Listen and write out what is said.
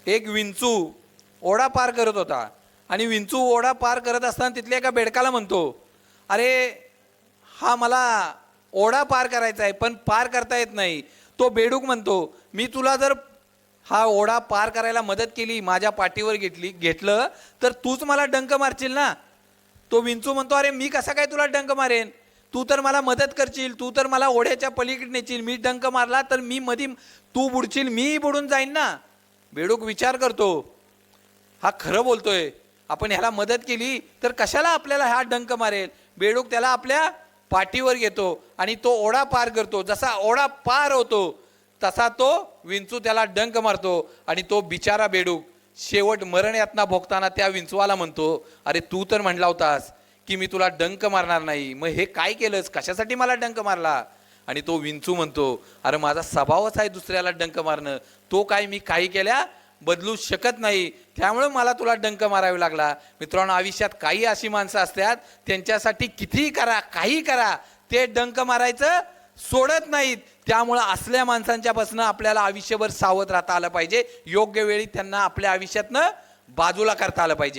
एक विंचू ओढा पार करत होता आणि विंचू ओढा पार करत असताना तिथल्या एका बेडकाला म्हणतो, अरे हा मला ओढा पार करायचा आहे पण पार करता येत नाही. तो बेडूक म्हणतो, मी तुला जर हा ओढा पार करायला मदत केली, माझ्या पाठीवर घेतलं तर तूच मला डंक मारशील ना. तो विंचू म्हणतो, अरे मी कसा काय तुला डंक मारेन, तू तर मला मदत करशील, तू तर मला ओढ्याच्या पलीकडे नेशील, मी डंक मारला तर मी मधी तू बुडशील, मी बुडून जाईन ना. बेडूक विचार करतो, हा खरं बोलतोय, आपण ह्याला मदत केली तर कशाला आपल्याला हा डंक मारेल. बेडूक त्याला आपल्या पाठीवर घेतो आणि तो ओढा पार करतो. जसा ओढा पार होतो तसा तो विंचू त्याला डंक मारतो आणि तो बिचारा बेडूक शेवट मरण यातना भोगताना त्या विंचवाला म्हणतो, अरे तू तर म्हणला होतास की मी तुला डंक मारणार नाही, मग हे काय केलंस, कशासाठी मला डंक मारला. आणि तो विंचू म्हणतो, अरे माझा स्वभावच आहे दुसऱ्याला डंक मारणं, तो काय मी काही केल्या बदलू शकत नाही, त्यामुळे मला तुला डंक मारावे लागला. मित्रांनो, आयुष्यात काही अशी माणसं असतात त्यांच्यासाठी कितीही करा काही करा ते डंक मारायचं सोडत नाहीत. त्यामुळे असल्या माणसांच्यापासून आपल्याला आयुष्यभर सावध राहता आलं पाहिजे. योग्य वेळी त्यांना आपल्या आयुष्यातनं बाजूला करता आलं पाहिजे.